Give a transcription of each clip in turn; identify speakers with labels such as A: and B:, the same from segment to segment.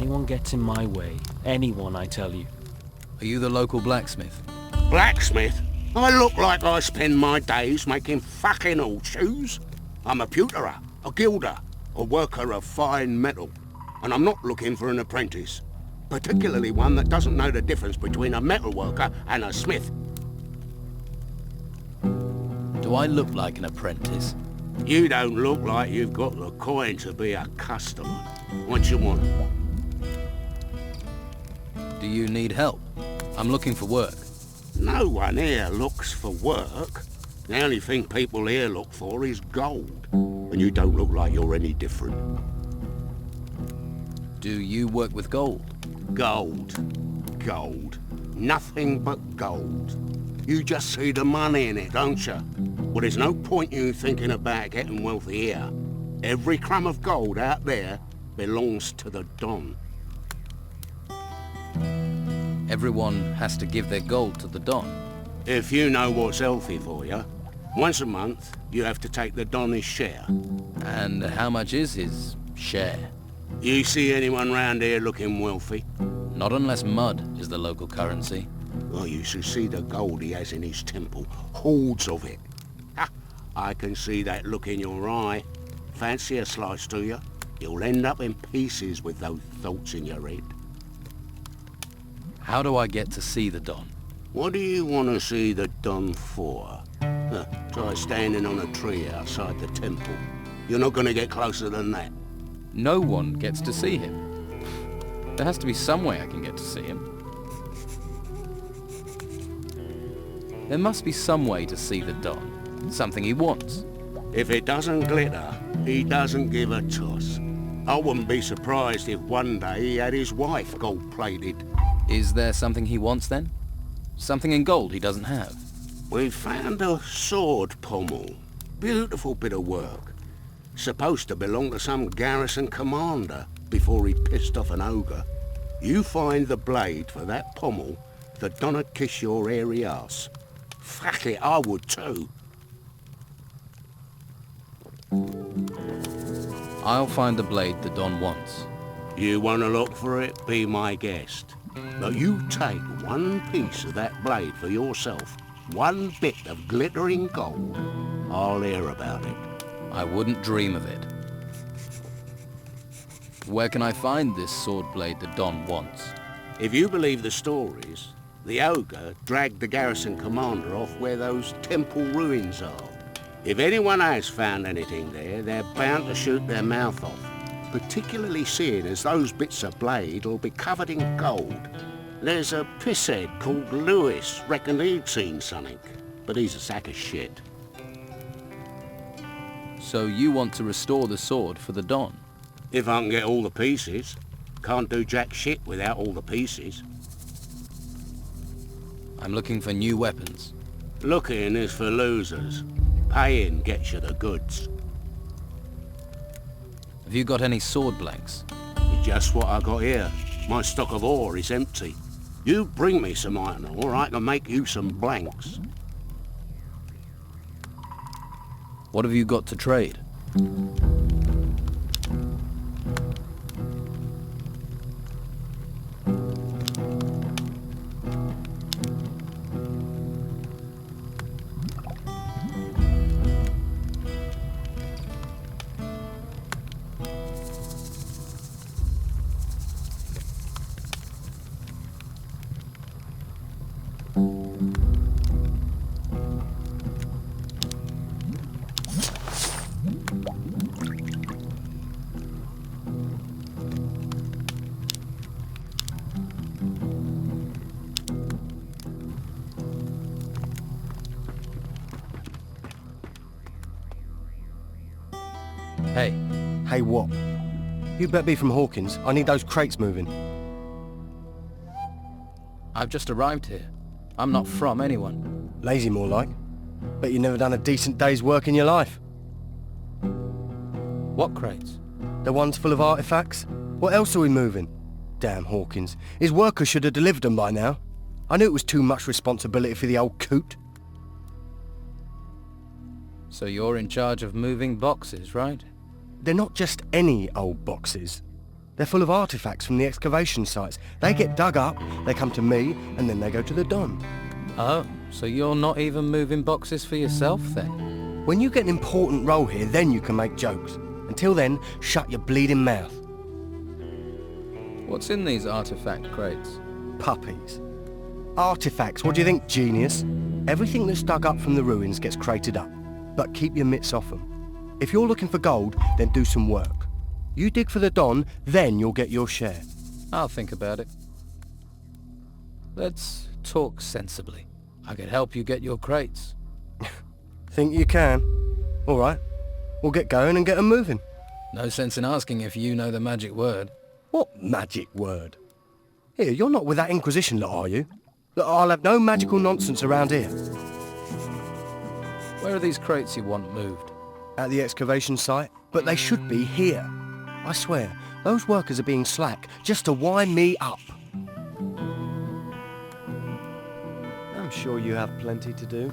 A: anyone gets in my way, anyone, I tell you.
B: Are you the local blacksmith?
C: Blacksmith? I look like I spend my days making fucking horseshoes. I'm a pewterer, a gilder, a worker of fine metal. And I'm not looking for an apprentice. Particularly one that doesn't know the difference between a metal worker and a smith.
B: Do I look like an apprentice?
C: You don't look like you've got the coin to be a customer. What you want?
B: Do you need help? I'm looking for work.
C: No one here looks for work. The only thing people here look for is gold. And you don't look like you're any different.
B: Do you work with gold?
C: Gold. Gold. Nothing but gold. You just see the money in it, don't you? Well, there's no point you thinking about getting wealthy here. Every crumb of gold out there belongs to the Don.
B: Everyone has to give their gold to the Don.
C: If you know what's healthy for you, once a month you have to take the Don his share.
B: And how much is his share?
C: You see anyone round here looking wealthy?
B: Not unless mud is the local currency.
C: Well, you should see the gold he has in his temple. Hordes of it. Ha! I can see that look in your eye. Fancy a slice, do you? You'll end up in pieces with those thoughts in your head.
B: How do I get to see the Don?
C: What do you want to see the Don for? Try standing on a tree outside the temple. You're not going to get closer than that.
B: No one gets to see him. There has to be some way I can get to see him. There must be some way to see the Don. Something he wants.
C: If it doesn't glitter, he doesn't give a toss. I wouldn't be surprised if one day he had his wife gold-plated.
B: Is there something he wants then? Something in gold he doesn't have?
C: We found a sword pommel. Beautiful bit of work. Supposed to belong to some garrison commander before he pissed off an ogre. You find the blade for that pommel, the Don'll kiss your hairy ass. Fuck it, I would too.
B: I'll find the blade the Don wants.
C: You want to look for it? Be my guest. But you take one piece of that blade for yourself, one bit of glittering gold. I'll hear about it.
B: I wouldn't dream of it. Where can I find this sword blade the Don wants?
C: If you believe the stories, the ogre dragged the garrison commander off where those temple ruins are. If anyone has found anything there, they're bound to shoot their mouth off. Particularly seeing as those bits of blade will be covered in gold. There's a pisshead called Lewis, reckoned he'd seen something, but he's a sack of shit.
B: So you want to restore the sword for the Don?
C: If I can get all the pieces. Can't do jack shit without all the pieces.
B: I'm looking for new weapons.
C: Looking is for losers. Paying gets you the goods.
B: Have you got any sword blanks?
C: It's just what I got here. My stock of ore is empty. You bring me some iron ore, I can make you some blanks.
B: What have you got to trade? Hey.
D: Hey, what? You better be from Hawkins. I need those crates moving.
B: I've just arrived here. I'm not from anyone.
D: Lazy, more like. Bet you never done a decent day's work in your life.
B: What crates?
D: The ones full of artifacts? What else are we moving? Damn Hawkins. His workers should have delivered them by now. I knew it was too much responsibility for the old coot.
B: So you're in charge of moving boxes, right?
D: They're not just any old boxes. They're full of artifacts from the excavation sites. They get dug up, they come to me, and then they go to the Don.
B: Oh, so you're not even moving boxes for yourself then?
D: When you get an important role here, then you can make jokes. Until then, shut your bleeding mouth.
B: What's in these artifact crates?
D: Puppies. Artifacts, what do you think, genius? Everything that's dug up from the ruins gets crated up. But keep your mitts off them. If you're looking for gold, then do some work. You dig for the Don, then you'll get your share.
B: I'll think about it. Let's talk sensibly. I could help you get your crates.
D: Think you can? All right. We'll get going and get them moving.
B: No sense in asking if you know the magic word.
D: What magic word? Here, you're not with that Inquisition lot, are you? Look, I'll have no magical nonsense around here.
B: Where are these crates you want moved?
D: At the excavation site, but they should be here. I swear, those workers are being slack just to wind me up. I'm sure you have plenty to do.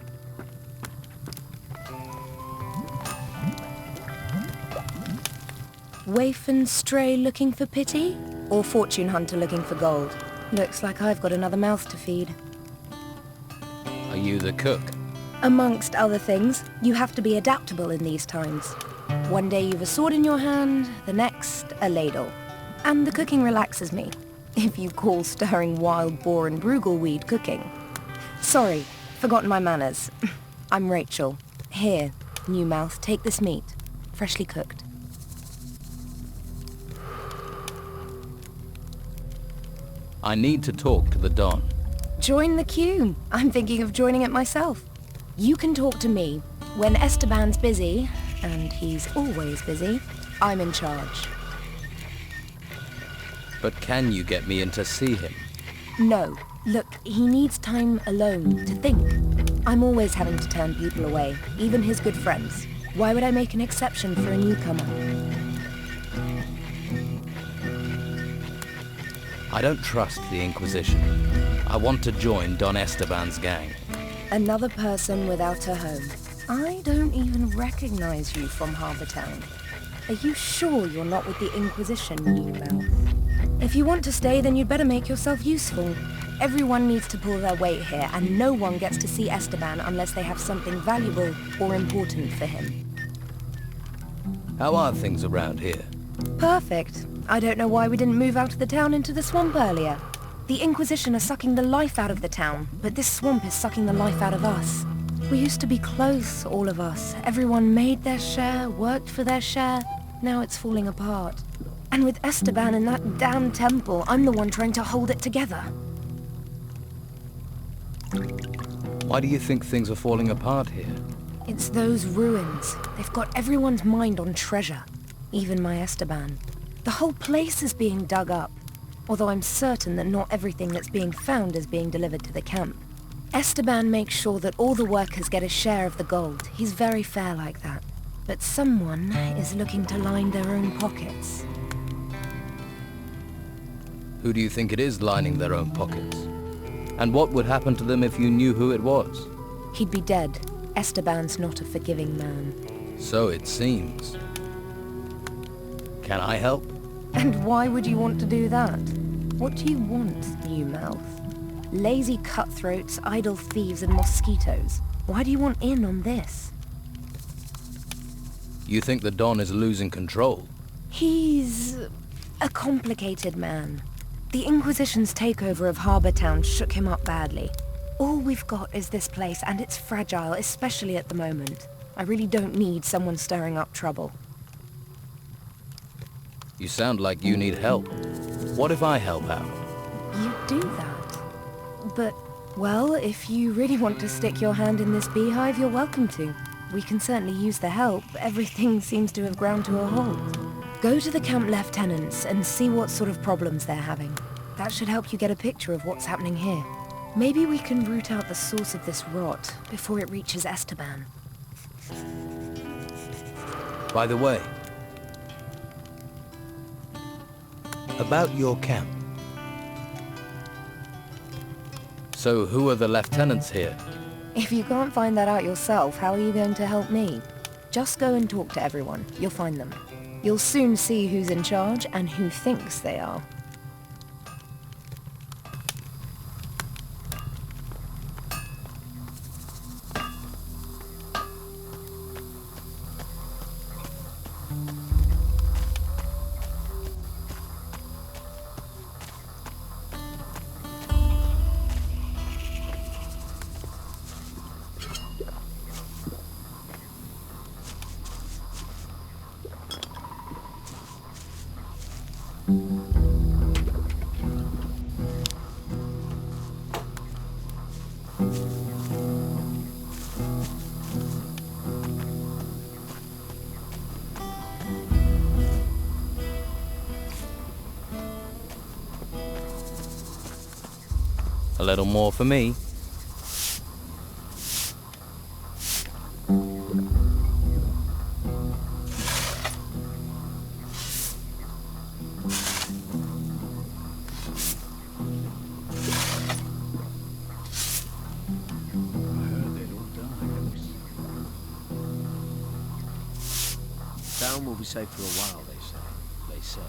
E: Waif and stray looking for pity? Or fortune hunter looking for gold? Looks like I've got another mouth to feed.
B: Are you the cook?
E: Amongst other things, you have to be adaptable in these times. One day you've a sword in your hand, the next a ladle. And the cooking relaxes me, if you call stirring wild boar and bruggelweed cooking. Sorry, forgotten my manners. I'm Rachel. Here, new mouth, take this meat, freshly cooked.
B: I need to talk to the Don.
E: Join the queue. I'm thinking of joining it myself. You can talk to me. When Esteban's busy, and he's always busy, I'm in charge.
B: But can you get me in to see him?
E: No. Look, he needs time alone to think. I'm always having to turn people away, even his good friends. Why would I make an exception for a newcomer?
B: I don't trust the Inquisition. I want to join Don Esteban's gang.
E: Another person without a home. I don't even recognize you from Harbour Town. Are you sure you're not with the Inquisition, new mouth? If you want to stay, then you'd better make yourself useful. Everyone needs to pull their weight here, and no one gets to see Esteban unless they have something valuable or important for him.
B: How are things around here?
E: Perfect. I don't know why we didn't move out of the town into the swamp earlier. The Inquisition are sucking the life out of the town, but this swamp is sucking the life out of us. We used to be close, all of us. Everyone made their share, worked for their share. Now it's falling apart. And with Esteban in that damn temple, I'm the one trying to hold it together.
B: Why do you think things are falling apart here?
E: It's those ruins. They've got everyone's mind on treasure. Even my Esteban. The whole place is being dug up. Although I'm certain that not everything that's being found is being delivered to the camp. Esteban makes sure that all the workers get a share of the gold. He's very fair like that. But someone is looking to line their own pockets.
B: Who do you think it is lining their own pockets? And what would happen to them if you knew who it was?
E: He'd be dead. Esteban's not a forgiving man.
B: So it seems. Can I help?
E: And why would you want to do that? What do you want, new mouth? Lazy cutthroats, idle thieves, and mosquitoes. Why do you want in on this?
B: You think the Don is losing control?
E: He's a complicated man. The Inquisition's takeover of Harbour Town shook him up badly. All we've got is this place, and it's fragile, especially at the moment. I really don't need someone stirring up trouble.
B: You sound like you need help. What if I help out?
E: You do that. But, well, if you really want to stick your hand in this beehive, you're welcome to. We can certainly use the help. Everything seems to have ground to a halt. Go to the camp lieutenants and see what sort of problems they're having. That should help you get a picture of what's happening here. Maybe we can root out the source of this rot before it reaches Esteban.
B: By the way, about your camp. So who are the lieutenants here?
E: If you can't find that out yourself, how are you going to help me? Just go and talk to everyone. You'll find them. You'll soon see who's in charge and who thinks they are.
B: A little more for me.
F: Town will be safe for a while, they say.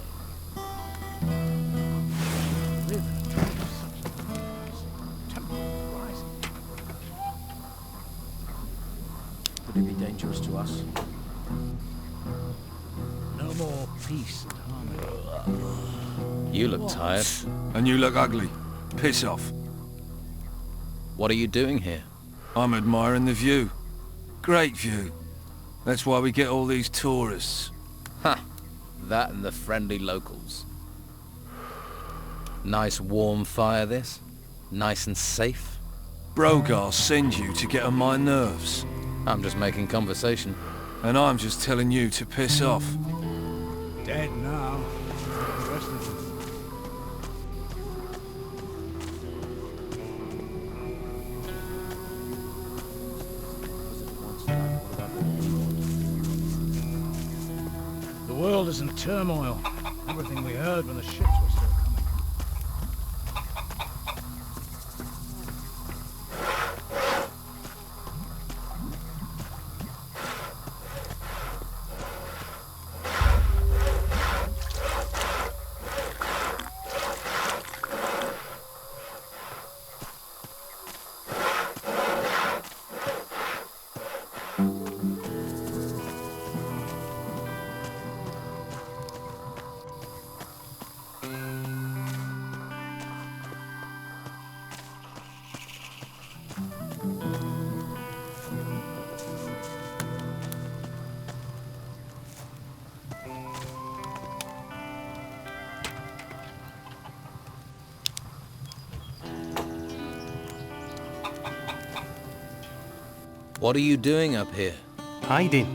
F: Could it be dangerous to us? No more peace and harmony.
B: You look tired.
G: And you look ugly. Piss off.
B: What are you doing here?
G: I'm admiring the view. Great view. That's why we get all these tourists.
B: Ha! That and the friendly locals. Nice warm fire this? Nice and safe?
G: Brogar sends you to get on my nerves.
B: I'm just making conversation.
G: And I'm just telling you to piss off.
F: Dead now. The rest of them. The world is in turmoil. Everything we heard when the ships were still coming.
B: What are you doing up here?
D: Hiding.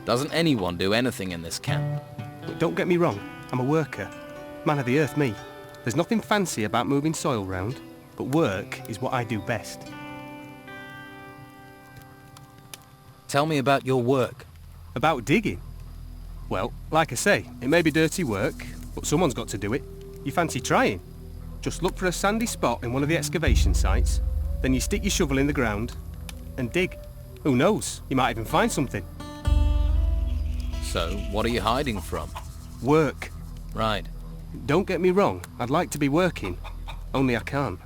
B: Doesn't anyone do anything in this camp?
D: Don't get me wrong, I'm a worker. Man of the earth, me. There's nothing fancy about moving soil round, but work is what I do best.
B: Tell me about your work.
D: About digging? Well, like I say, it may be dirty work, but someone's got to do it. You fancy trying? Just look for a sandy spot in one of the excavation sites, then you stick your shovel in the ground and dig. Who knows, you might even find something.
B: So, what are you hiding from?
D: Work.
B: Right.
D: Don't get me wrong, I'd like to be working, only I can't.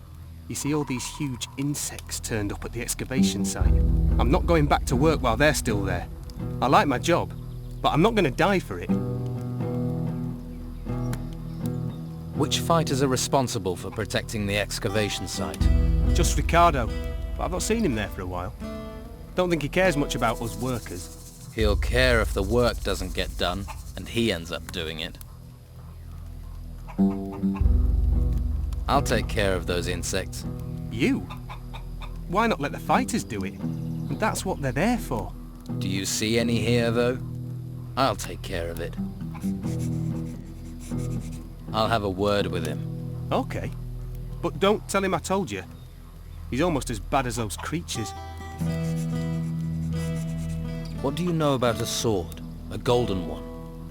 D: You see all these huge insects turned up at the excavation site. I'm not going back to work while they're still there. I like my job, but I'm not going to die for it.
B: Which fighters are responsible for protecting the excavation site?
D: Just Ricardo, but I've not seen him there for a while. Don't think he cares much about us workers.
B: He'll care if the work doesn't get done, and he ends up doing it. I'll take care of those insects.
D: You? Why not let the fighters do it? That's what they're there for.
B: Do you see any here, though? I'll take care of it. I'll have a word with him.
D: Okay. But don't tell him I told you. He's almost as bad as those creatures.
B: What do you know about a sword? A golden one?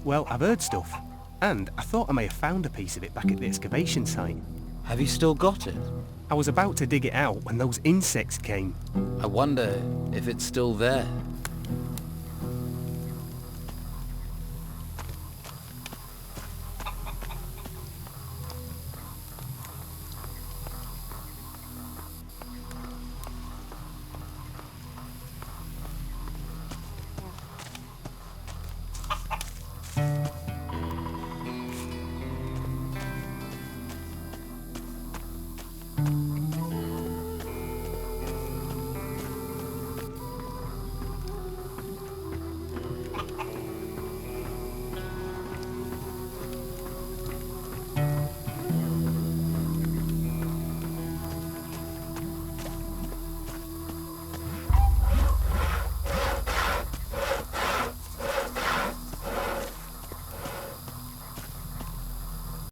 D: Well, I've heard stuff. And I thought I may have found a piece of it back at the excavation site.
B: Have you still got it?
D: I was about to dig it out when those insects came.
B: I wonder if it's still there.